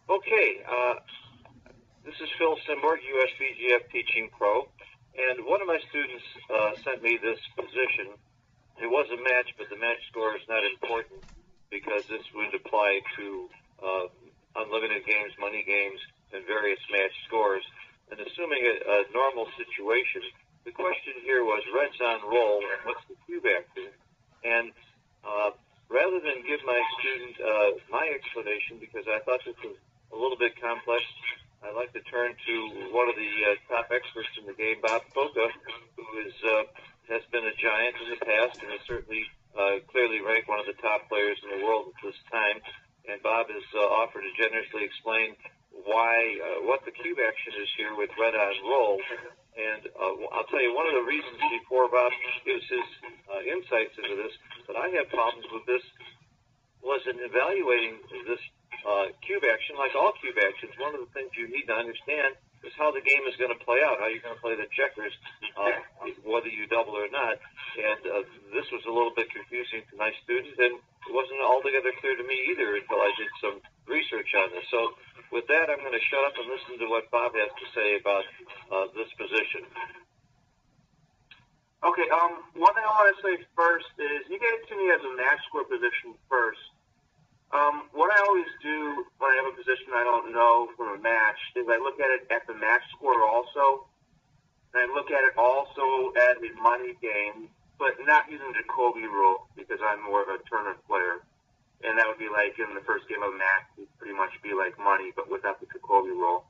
Okay, this is Phil Simborg, USBGF Teaching Pro, and one of my students sent me this position. It was a match, but the match score is not important because this would apply to unlimited games, money games, and various match scores. And assuming a normal situation, the question here was Reds on roll, and what's the cue back to? And rather than give my student my explanation, because I thought this was a little bit complex, I'd like to turn to one of the top experts in the game, Bob Koca, who has been a giant in the past and is certainly clearly ranked one of the top players in the world at this time. And Bob has offered to generously explain what the cube action is here with red on roll. And I'll tell you one of the reasons before Bob gives his insights into this, that I have problems with this was in evaluating this cube action. Like all cube actions, one of the things you need to understand is how the game is going to play out, how you're going to play the checkers, whether you double or not. And this was a little bit confusing to my student, and it wasn't altogether clear to me either until I did some research on this. So with that, I'm going to shut up and listen to what Bob has to say about this position. Okay, one thing I want to say first is you gave it to me as a match score position first. What I always do when I have a position I don't know from a match is I look at it at the match score also, and I look at it also as a money game, but not using the Jacoby rule because I'm more of a tournament player. And that would be like in the first game of a match, it'd pretty much be like money, but without the Jacoby rule.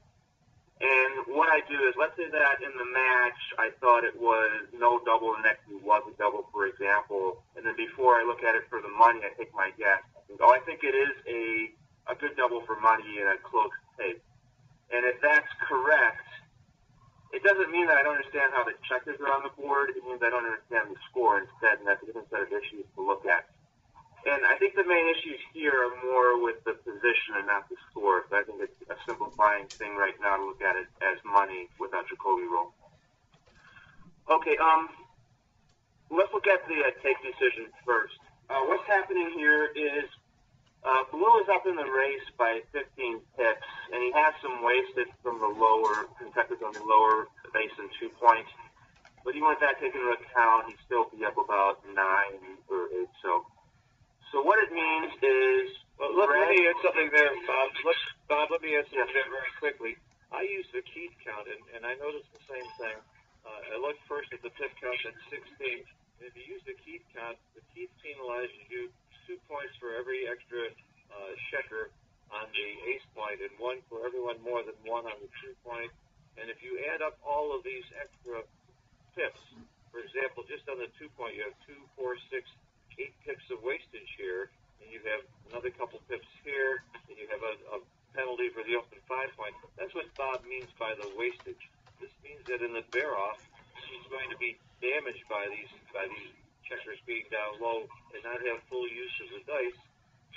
And what I do is, let's say that in the match I thought it was no double, the next one was a double, for example, and then before I look at it for the money, I take my guess. I think it is a good double for money in a close tape. And if that's correct, it doesn't mean that I don't understand how the checkers are on the board. It means I don't understand the score instead, and that's a different set of issues to look at. And I think the main issues here are more with the position and not the score. So I think it's a simplifying thing right now to look at it as money without Jacoby rule. Okay, let's look at the take decision first. What's happening here is Blue is up in the race by 15 pips, and he has some wasted from the lower, Kentucky's on the lower base and 2 points. But even with that taken into account, he'd still be up about 9 or 8. So what it means is... Well, let me add something there, Bob. Let me add something there very quickly. I use the Keith count, and I noticed the same thing. I looked first at the pip count at 16. And if you use the Keith count, the Keith penalizes you 2 points for every extra checker on the ace point, and 1 for everyone more than 1 on the 2 point. And if you add up all of these extra pips, for example, just on the 2 point, you have 2, 4, 6, 8 pips of wastage here, and you have another couple pips here, and you have a penalty for the open 5 point. That's what Bob means by the wastage. This means that in the bear-off, he's going to be damaged by these checkers being down low and not have full use of the dice,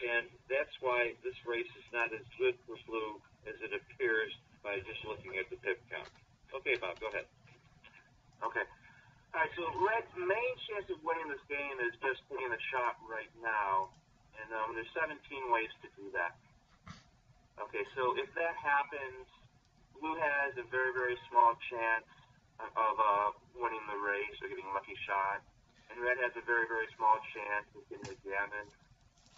and that's why this race is not as good for Blue as it appears by just looking at the pip count. Okay, Bob, go ahead. Okay. All right, so Red's main chance of winning this game is just taking a shot right now, and there's 17 ways to do that. Okay, so if that happens, Blue has a very, very small chance of winning the race or getting a lucky shot, and Red has a very, very small chance of getting a gammon.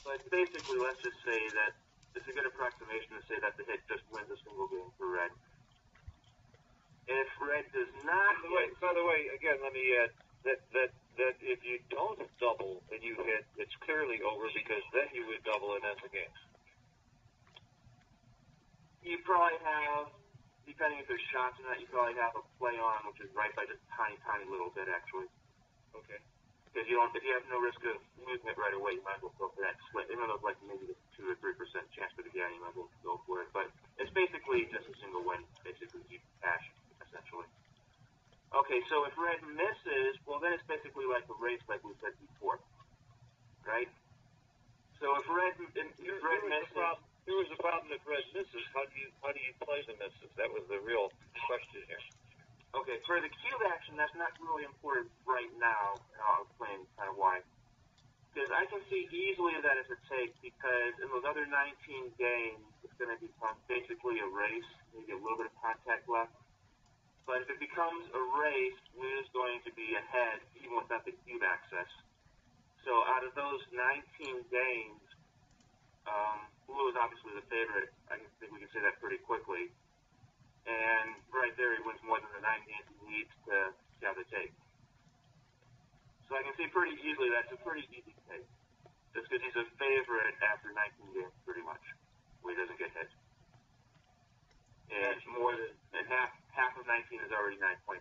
But basically, let's just say that it's a good approximation to say that the hit just wins a single game for Red. If Red does not... By the way, again, let me add that if you don't double and you hit, it's clearly over because then you would double and end the game. You probably have, depending if there's shots or not, you probably have a play on, which is right by just a tiny, tiny little bit, actually. Okay. Because if you have no risk of losing it right away, you might as well go for that split. Even though it's like maybe a 2 or 3% chance for the game, you might as well go for it. But it's basically just a single win. Basically, you cash, essentially. Okay, so if Red misses, well, then it's basically like a race like we said before. Right? So if Red misses... Here was the problem if Red misses. How do you play the misses? That was the real question here. Okay, for the cube action, that's not really important right now, and I'll explain kind of why. Because I can see easily that it's a take, because in those other 19 games, it's going to become basically a race, maybe a little bit of contact left. But if it becomes a race, blue is going to be ahead, even without the cube access. So out of those 19 games, blue is obviously the favorite. I think we can say that pretty quickly. And right there, he wins more than the 9 games he needs to have the take. So I can see pretty easily that's a pretty easy take. Just because he's a favorite after 19 games, pretty much, where he doesn't get hit. And more than half of 19 is already 9.5.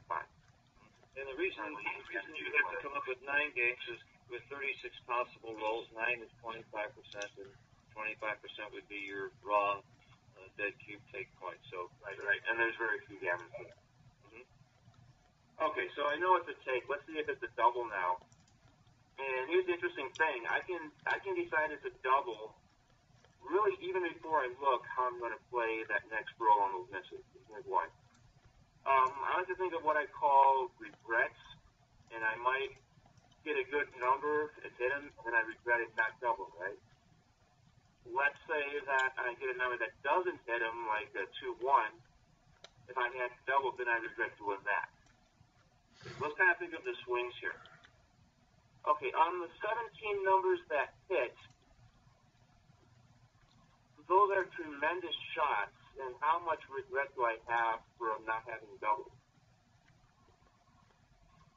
And the reason you have to come up with 9 games is with 36 possible rolls, 9 is 25%, and 25% would be your raw dead cube take point. So right. And there's very few gammons there. Okay, so I know it's a take. Let's see if it's a double now. And here's the interesting thing. I can decide it's a double really even before I look how I'm going to play that next roll on those misses. Here's why. I like to think of what I call regrets, and I might get a good number and hit him, and I regret it not double, right? Let's say that I get a number that doesn't hit him, like a 2-1. If I had double, then I regret doing that. Let's kind of think of the swings here. Okay, on the 17 numbers that hit, those are tremendous shots, and how much regret do I have for not having double?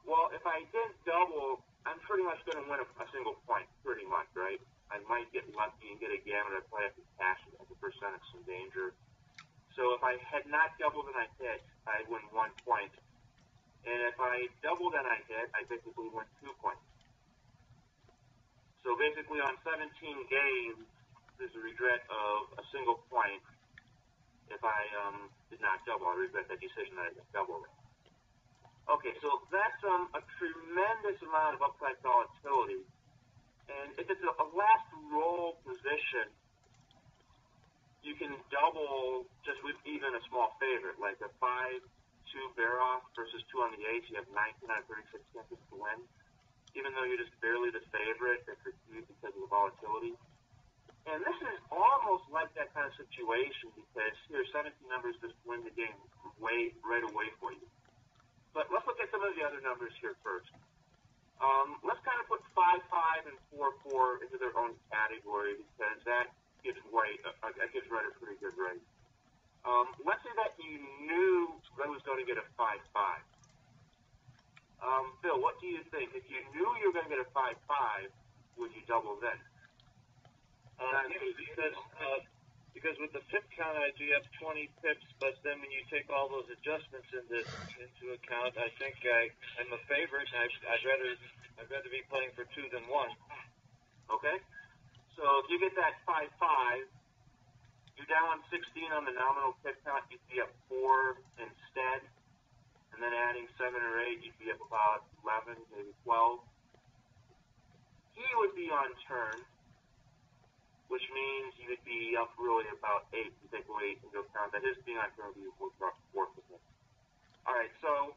Well, if I didn't double, I'm pretty much going to win a single point, pretty much, right? I might get lucky and get a gammon. I'd probably have to cash it at the percent of some danger. So if I had not doubled and I hit, I'd win 1 point. And if I doubled and I hit, I basically win 2 points. So basically on 17 games, there's a regret of a single point. If I did not double, I regret that decision that I didn't double. Okay, so that's a tremendous amount of upside volatility. And if it's a last roll position, you can double just with even a small favorite, like a 5-2 bear off versus 2 on the ace. You have 19 out of 36 chances to win, even though you're just barely the favorite. That's huge because of the volatility. And this is almost like that kind of situation because here 17 numbers just win the game right away for you. But let's look at some of the other numbers here first. Let's kind of put 5-5 and 4-4 into their own category because that gives Red a pretty good rate. Let's say that you knew Red was going to get a 5-5. Phil, what do you think? If you knew you were going to get a 5-5, would you double then? Because with the pip count, I do have 20 pips, but then when you take all those adjustments into account, I think I'm a favorite. I'd rather be playing for 2 than 1. Okay. So if you get that 5-5, you're down 16 on the nominal pip count. You'd be up 4 instead, and then adding 7 or 8, you'd be up about 11, maybe 12. He would be on turn, which means you would be up really about 8 to take away 8 into account. That his being on turn would be about 4%. All right, so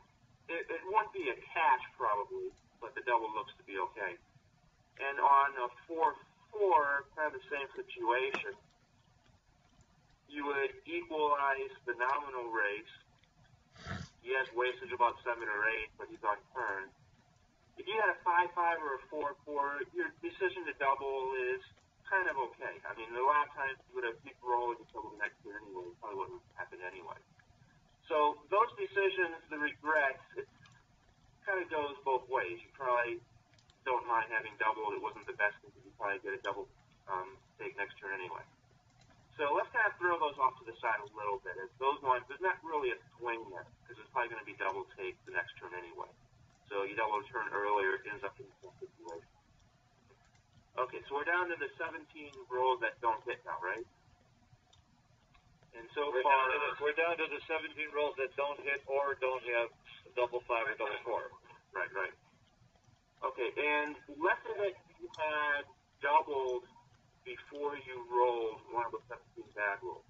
it won't be a cash probably, but the double looks to be okay. And on a 4-4, kind of the same situation, you would equalize the nominal race. He has wastage about 7 or 8, but he's on turn. If you had a 5-5 or a 4-4, your decision to double is kind of okay. I mean, a lot of times you would have keep rolling until the next turn anyway. It probably wouldn't happen anyway. So those decisions, the regrets, it kind of goes both ways. You probably don't mind having doubled. It wasn't the best thing because you probably get a double take next turn anyway. So let's kind of throw those off to the side a little bit. As those ones, there's not really a swing yet because it's probably going to be double take the next turn anyway. So you double turn earlier, it ends up in the same situation. Okay, so we're down to the 17 rolls that don't hit now, right? And so we're down to the 17 rolls that don't hit or don't have a double 5 or double 4. Right. Okay, and let's say that you had doubled before you rolled one of the 17 bad rolls.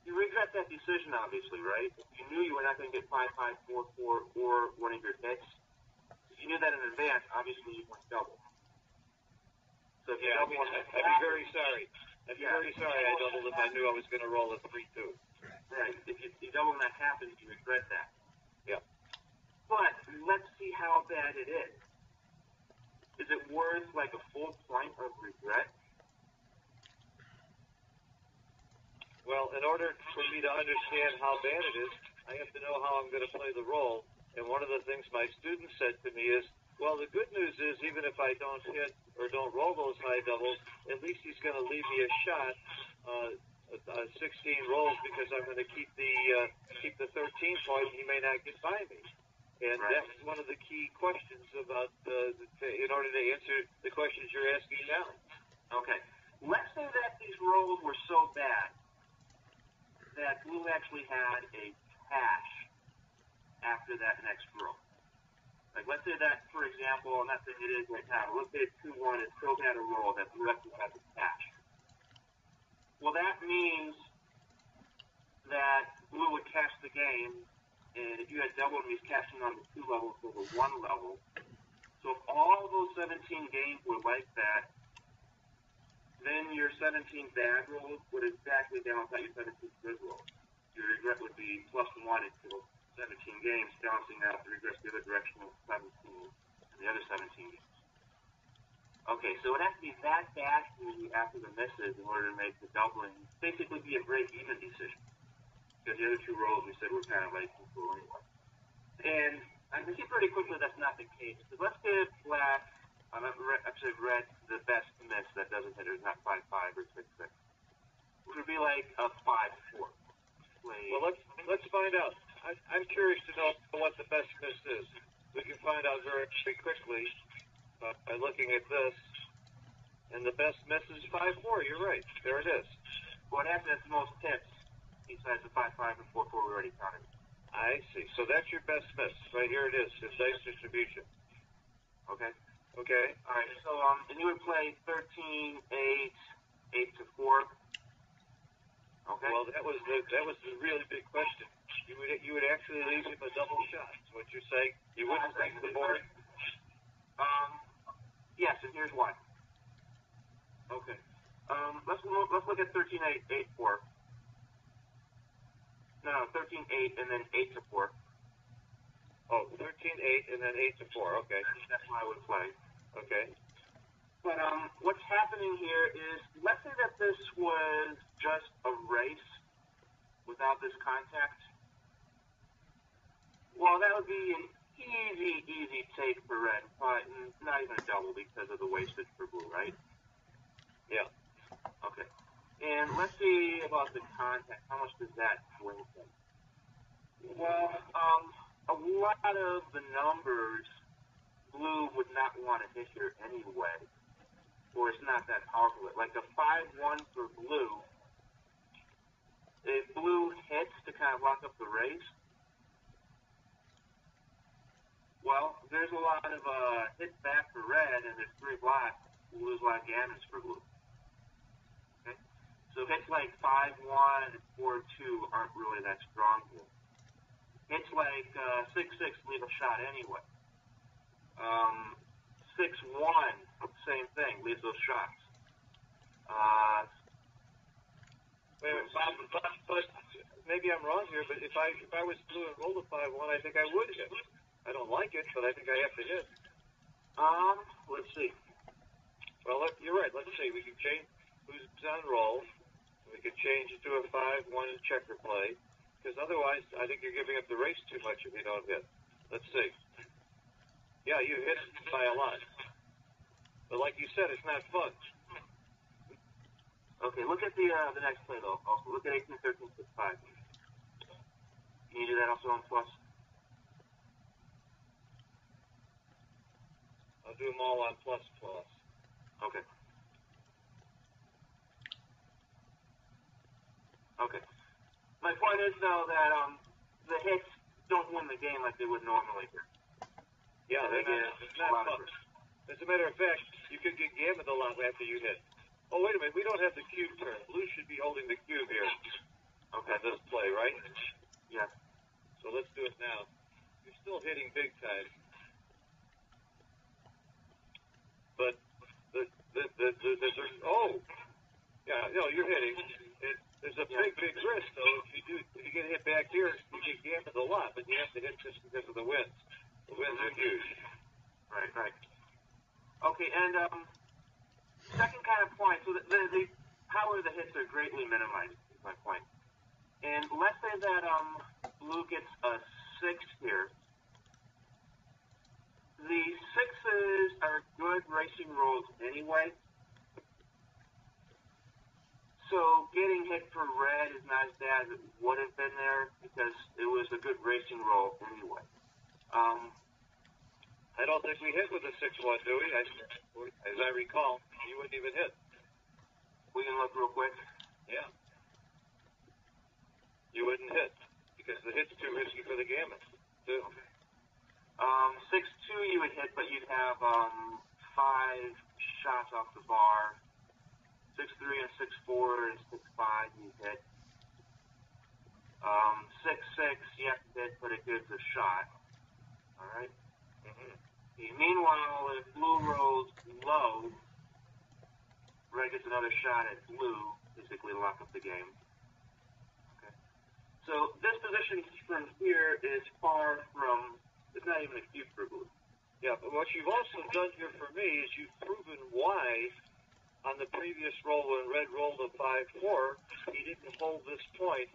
You regret that decision, obviously, right? If you knew you were not going to get 5-5, 4-4, or one of your hits, if you knew that in advance, obviously you went double. So if you double, I'd be very sorry. I'd be very sorry I doubled if I knew I was going to roll a 3-2. Right. If you double and that happens, you regret that. Yeah. But let's see how bad it is. Is it worth like a full point of regret? Well, in order for me to understand how bad it is, I have to know how I'm going to play the role. And one of the things my students said to me is, well, the good news is even if I don't hit or don't roll those high doubles, at least he's going to leave me a shot, 16 rolls, because I'm going to keep the 13 point. He may not get by me. And that's one of the key questions about in order to answer the questions you're asking now. Okay. Let's say that these rolls were so bad that Blue actually had a cash after that next roll. Like, let's say that, for example, I'm not saying it is right now, but let's say it's 2-1, it still had a roll that Blue actually has a cash. Well, that means that Blue would cash the game, and if you had doubled, he's cashing on the 2 levels to the 1 level. So if all those 17 games were like that, then your 17 bad rolls would exactly balance out your 17 good rolls. Your regret would be +1 until 17 games, balancing out the regrets the other direction of 17 and the other 17 games. Okay, so it has to be that bad for you after the misses in order to make the doubling basically be a break-even decision. Because the other 2 rolls we said were kind of like equal anyway. And I can see pretty quickly that's not the case. So let's give Black, actually Red, the best miss that doesn't hit, or not 5-5 or 6-6. Which would be like a 5-4. Well, let's find out. I'm curious to know what the best miss is. We can find out very quickly by looking at this. And the best miss is 5-4. You're right. There it is. Well, it has the most tips besides the 5-5 and 4-4 we already counted. I see. So that's your best miss. Right here it is. It's dice distribution. Okay. Okay. All right. So and you would play 13, 8, 8-4. Okay. Well, that was the really big question. You would actually leave him a double shot. Is what you're saying? You wouldn't break the board. Yes, and here's why. Okay. Let's look at 13, 8, 8, 4. No, 13, 8, and then 8-4. Oh, 13, 8, and then 8-4. Okay. That's how I would play. Okay. But what's happening here is, let's say that this was just a race without this contact. Well, that would be an easy take for Red, but not even a double because of the wastage for Blue, right? Yeah. Okay. And let's see about the contact. How much does that swing from? Well, a lot of the numbers Blue would not want to hit here anyway, or it's not that powerful. Like a 5-1 for Blue, if Blue hits to kind of lock up the race, well, there's a lot of hits back for Red, and there's 3 blocks. Blue's a lot of gammons for Blue. Okay? So hits like 5-1 and 4-2 aren't really that strong here. Hits like 6-6 leave a shot anyway. 6-1, same thing, leaves those shots. Wait a minute, but maybe I'm wrong here, but if I was Blue and rolled a 5-1, I think I would hit. I don't like it, but I think I have to hit. Let's see. Well, you're right. Let's see. We can change who's on roll. We can change it to a 5-1 in checker play, because otherwise I think you're giving up the race too much if you don't hit. Let's see. Yeah, you hit by a lot. But like you said, it's not fun. Okay, look at the next play, though. Also, look at 18, 13, 6, 5. Can you do that also on plus? I'll do them all on plus. Okay. Okay. My point is, though, that the hits don't win the game like they would normally do. Yeah, it's not fun. As a matter of fact, you could get gammoned a lot after you hit. Oh, wait a minute. We don't have the cube turn. Blue should be holding the cube here. Okay, this play, right? Yeah. So let's do it now. You're still hitting big time. But oh, yeah, no, you're hitting. There's a big risk, though. If you get hit back here, you get gammoned a lot, but you have to hit just because of the winds. The winds are huge. Right. Okay, and second kind of point, so the power of the hits are greatly minimized, is my point. And let's say that blue gets a 6 here. The 6s are good racing rolls anyway. So getting hit for red is not as bad as it would have been there because it was a good racing roll anyway. I don't think we hit with a 6-1, do we? As I recall, you wouldn't even hit. We can look real quick. Yeah. You wouldn't hit because the hit's too risky for the gammon. Too. 6-2 you would hit, but you'd have 5 shots off the bar. 6-3 and 6-4 and 6-5 you hit. 6-6 you have to hit, but it gives a shot. All right. Mm-hmm. Meanwhile, if blue rolls low, red gets another shot at blue, basically lock up the game. Okay. So this position from here is far from. It's not even a cube for blue. Yeah, but what you've also done here for me is you've proven why on the previous roll when red rolled a 5-4, he didn't hold this point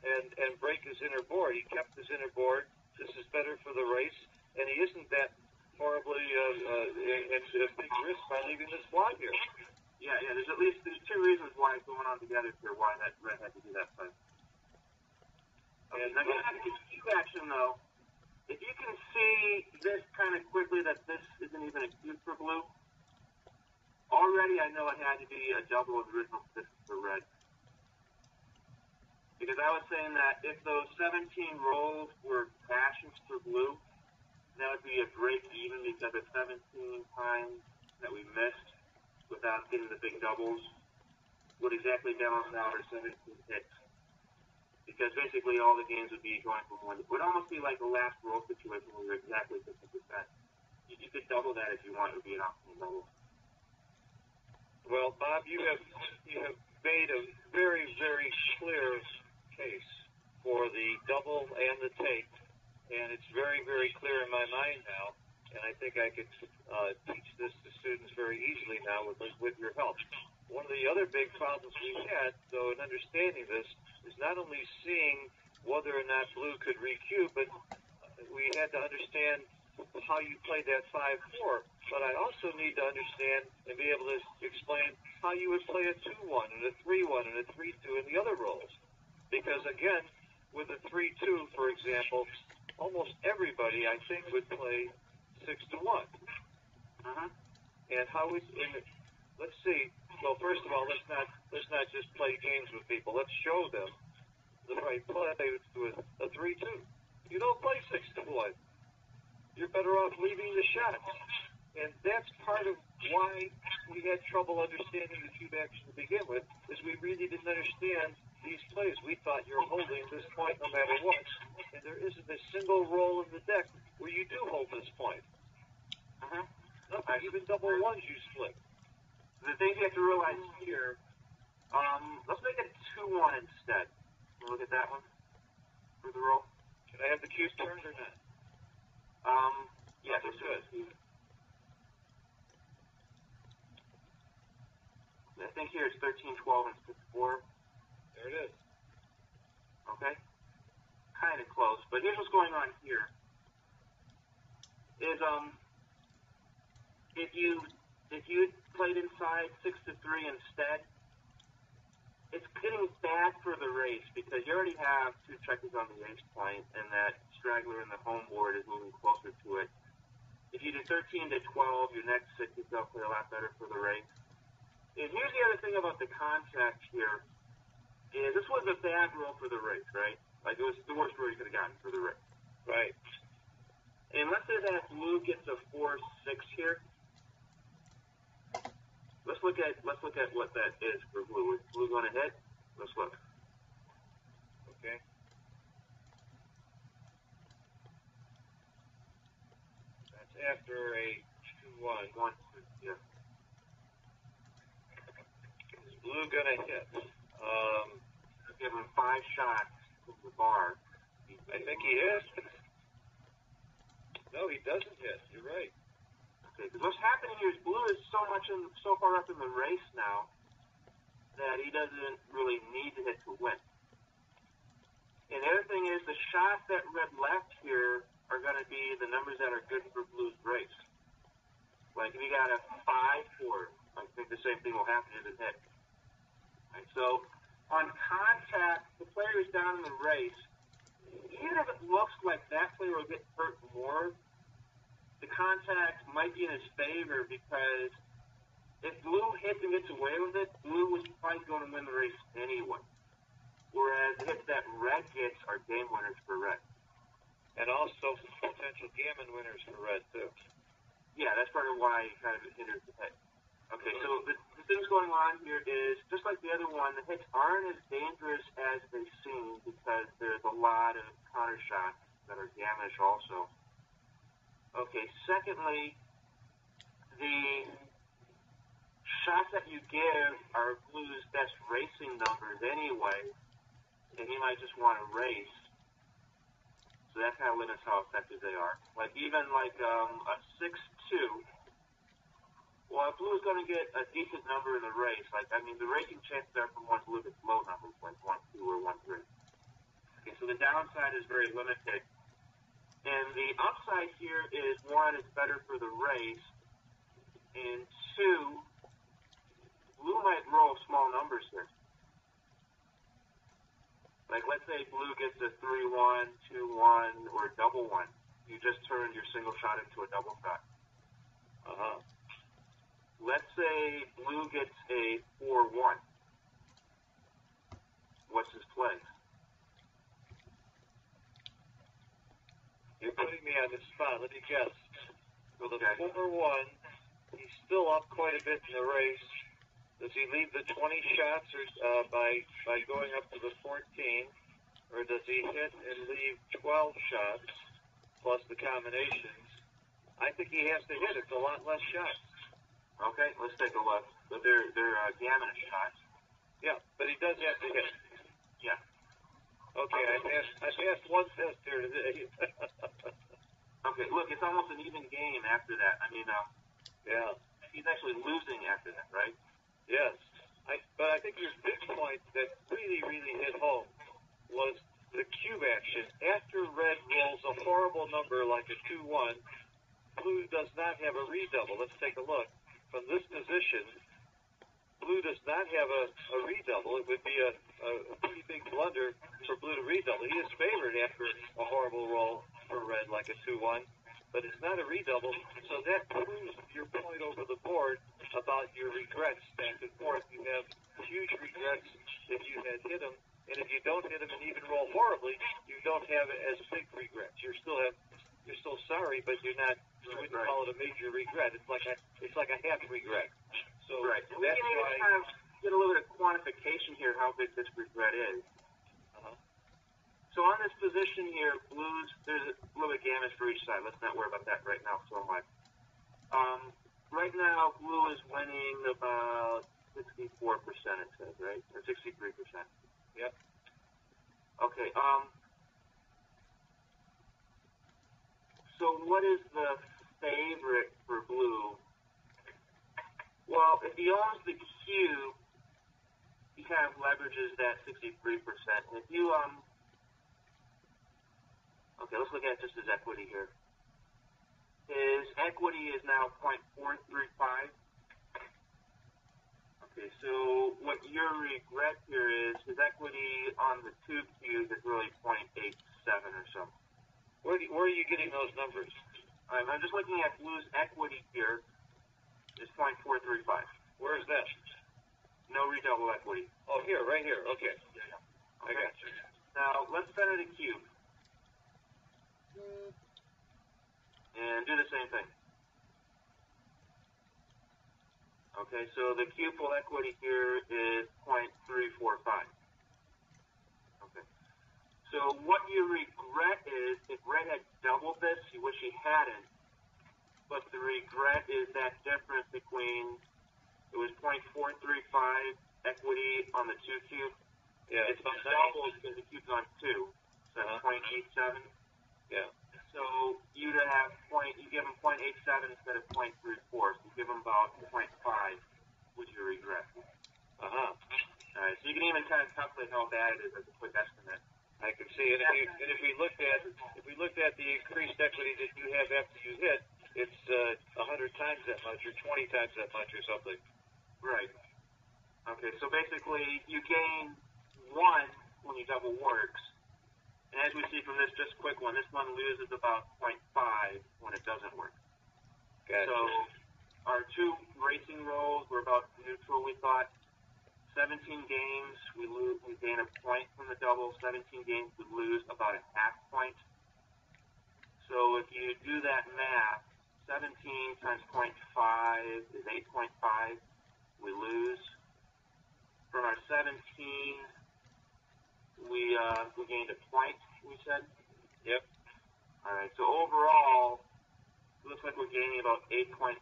and break his inner board. He kept his inner board. This is better for the race, and he isn't that horribly at a big risk by leaving this blot here. Yeah. There's 2 reasons why it's going on together here. Why that red had to do that play. Okay, now getting back to cube action though. If you can see this kind of quickly that this isn't even a cube for blue, already I know it had to be a double of the original position for red. Because I was saying that if those 17 rolls were passions for blue, that would be a break even because of 17 times that we missed without getting the big doubles would exactly balance out our 17 hits. Because basically all the games would be going from one. It would almost be like the last roll situation where you're exactly 50%. You could double that if you want. It would be an optimal double. Well, Bob, you have made a very, very clear case for the double and the take, and it's very, very clear in my mind now. And I think I could teach this to students very easily now with your help. One of the other big problems we had, though, in understanding this, is not only seeing whether or not blue could re-cube, but we had to understand how you play that 5-4. But I also need to understand and be able to explain how you would play a 2-1 and a 3-1 and a 3-2 and the other rolls. Because, again, with a 3-2, for example, almost everybody, I think, would play 6-1. And how we... Let's see. Well, first of all, let's not just play games with people. Let's show them the right play with a 3-2. You don't play 6-1. You're better off leaving the shots. And that's part of why we had trouble understanding the cube action to begin with, is we really didn't understand these plays. We thought you're holding this point no matter what. And there isn't a single roll in the deck where you do hold this point. Nothing, even double ones you split. The thing you have to realize here, let's make it 2-1 instead. Look at that one for the roll. Can I have the cube turned or not? Yes, it should. I think here it's 13, 12, and 6-4. There it is. Okay. Kind of close, but here's what's going on here. Is if you played inside 6-3 instead, it's getting bad for the race because you already have 2 checkers on the ace point, and that straggler in the home board is moving closer to it. If you do 13-12, your next 6 is going to play a lot better for the race. And here's the other thing about the contact here, is this was a bad roll for the race, right? Like, it was the worst roll you could have gotten for the race. Right. And let's say that blue gets a 4-6 here. Let's look at what that is for blue. Is blue going to hit? Let's look. Okay. That's after a 2-1. 1-2, yeah. Blue blue going to hit? Give him 5 shots from the bar. I think he hits. No, he doesn't hit. You're right. Okay, because what's happening here is blue is so far up in the race now that he doesn't really need to hit to win. And the other thing is the shots that red left here are going to be the numbers that are good for blue's race. Like if you got a 5-4, I think the same thing will happen if it hit. Right, so on contact, the player is down in the race. Even if it looks like that player will get hurt more, the contact might be in his favor because if blue hits and gets away with it, blue was probably going to win the race anyway. Whereas the hits that red gets are game winners for red. And also potential gammon winners for red, too. Yeah, that's part of why he kind of hinders the hit. Okay, so the things going on here is, just like the other one, the hits aren't as dangerous as they seem because there's a lot of counter shots that are gammonish also. Okay, secondly, the shots that you give are blue's best racing numbers anyway, and he might just want to race. So that kind of limits how effective they are. Like even like a 6-2, well, if blue is going to get a decent number in the race, like, I mean, the racing chances are for one blue gets low numbers, like 1-2 or 1-3. Okay, so the downside is very limited. And the upside here is, one, it's better for the race, and two, blue might roll small numbers here. Like, let's say blue gets a 3-1, 2-1, or double 1. You just turned your single shot into a double shot. Let's say blue gets a 4-1. What's his play? You're putting me on the spot. Let me guess. So the Okay. 4-1, he's still up quite a bit in the race. Does he leave the 20 shots or by going up to the 14, or does he hit and leave 12 shots plus the combinations? I think he has to hit. It's a lot less shots. Okay, let's take a look. But they're gammon shots. Yeah, but he does have to hit. Yeah. Okay, I passed one test here today. Okay, look, it's almost an even game after that. I mean, yeah, he's actually losing after that, right? Yes. But I think your big point that really, really hit home was the cube action. After red rolls a horrible number like a 2-1, blue does not have a redouble. Let's take a look. From this position, blue does not have a redouble. It would be a pretty big blunder for blue to redouble. He is favored after a horrible roll for red like a 2-1, but it's not a redouble. So that proves your point over the board about your regrets back and forth. You have huge regrets if you had hit him, and if you don't hit him and even roll horribly, you don't have as big regrets. You're still sorry, but you wouldn't call it a major regret. It's like a half regret. So right. that's we can why kind of get a little bit of quantification here how big this regret is. So on this position here, blues, there's a little bit of gammons for each side. Let's not worry about that right now so much. Right now, blue is winning about 64%, it says, right? Or 63%. Yep. Okay, so what is the favorite for blue? Well, if he owns the cube, he kind of leverages that 63%. And if you, okay, let's look at just his equity here. His equity is now 0.435. Okay, so what your regret here is his equity on the 2 cube is really 0.87 or so. Where are you getting those numbers? I'm just looking at blue's equity here. Is 0.435. Where is that? No redouble equity. Oh, here, right here. Okay. Yeah. I got you. Now, let's center the cube. And do the same thing. Okay, so the cupel equity here is 0.345. Okay. So what you regret is, if red had doubled this, you wish he hadn't. But the regret is that difference between, it was 0.435 equity on the 2 cube. Yeah. It's about double because the cube's on 2, so that's 0.87. Yeah. So you give them 0.87 instead of 0.34. So you give them about 0.5 with your regret. Uh-huh. All right, so you can even kind of calculate how bad it is as a quick estimate. I can see it. And if we looked at the increased equity that you have after you hit, it's 100 times that much or 20 times that much or something. Right. Okay, so basically you gain 1 when you double works. And as we see from this just quick one, this one loses about 0.5 when it doesn't work. Gotcha. So our 2 racing rolls were about neutral, we thought. 17 games, we gain a point from the double. 17 games, we lose about a half point. So if you do that math, 17 times 0.5 is 8.5. We lose. From our 17, we gained a point, we said? Yep. All right, so overall, it looks like we're gaining about 8.5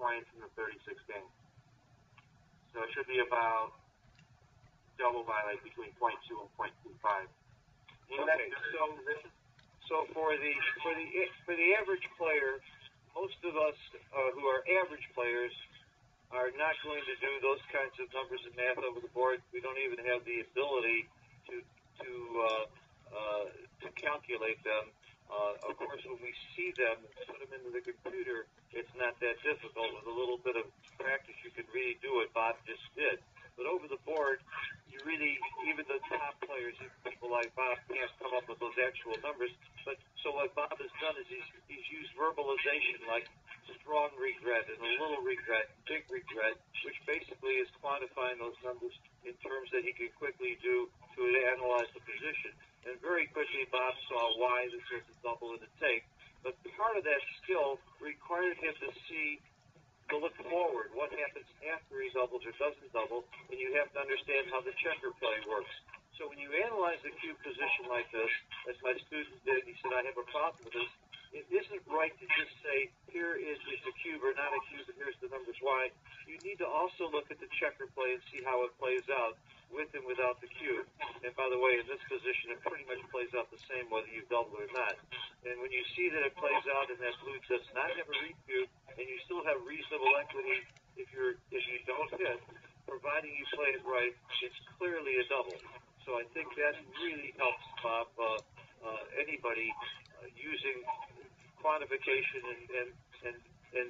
points in the 36 games. So it should be about double by like between 0.2 and 0.25. Okay, so for the average player, most of us who are average players are not going to do those kinds of numbers and math over the board. We don't even have the ability to calculate them. Of course, when we see them and put them into the computer, it's not that difficult. With a little bit of practice, you can really do what Bob just did. But over the board, you really, even the top players, even people like Bob, can't come up with those actual numbers. But so what Bob has done is he's used verbalization like strong regret and a little regret, big regret, which basically is quantifying those numbers in terms that he can quickly do to analyze the position. And very quickly, Bob saw why this was a double in a take. But part of that skill required him to see, to look forward, what happens after he doubles or doesn't double, and you have to understand how the checker play works. So when you analyze the cube position like this, as my student did, he said, I have a problem with this. It isn't right to just say, here is a cube or not a cube, and here's the numbers why. You need to also look at the checker play and see how it plays out with and without the cube. And by the way, in this position, it pretty much plays out the same whether you double or not. And when you see that it plays out and that blue does not have a recube, and you still have reasonable equity if you don't hit, providing you play it right, it's clearly a double. So I think that really helps Bob, anybody using quantification and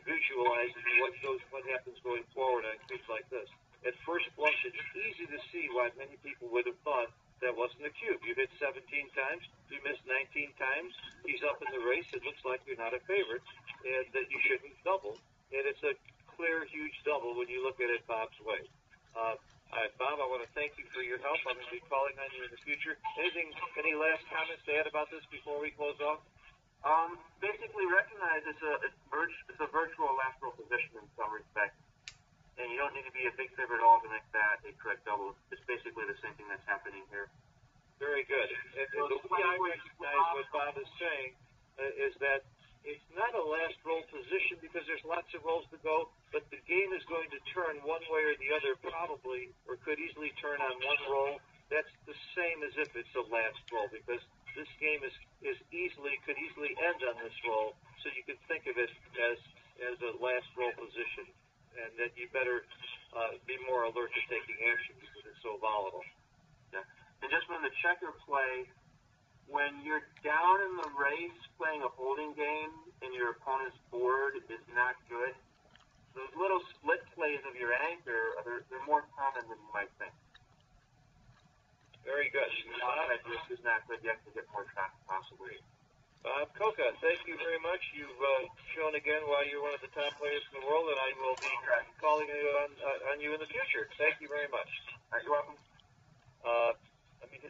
visualizing what happens going forward on cubes like this. At first blush, it's easy to see why many people would have thought that wasn't a cube. You hit 17 times, you missed 19 times, he's up in the race, it looks like you're not a favorite, and that you shouldn't double. And it's a clear, huge double when you look at it Bob's way. Bob, I want to thank you for your help. I'm going to be calling on you in the future. Any last comments to add about this before we close off? Basically recognize it's a virtual last roll position in some respects. And you don't need to be a big favorite at all to make that a correct double. It's basically the same thing that's happening here. Very good. And the way I recognize what Bob is saying is that it's not a last roll position because there's lots of rolls to go, but the game is going to turn one way or the other probably, or could easily turn on one roll. That's the same as if it's a last roll because this game could easily end on this roll, so you can think of it as a last roll position. And that you better be more alert to taking action because it's so volatile. Yeah. And just from the checker play, when you're down in the race playing a holding game and your opponent's board is not good, those little split plays of your anchor, they're more common than you might think. Very good. This is not good. You have to get more shots possibly. Bob Koca, thank you very much. You've shown again why you're one of the top players in the world, and I will be calling on you in the future. Thank you very much. You're welcome. Let me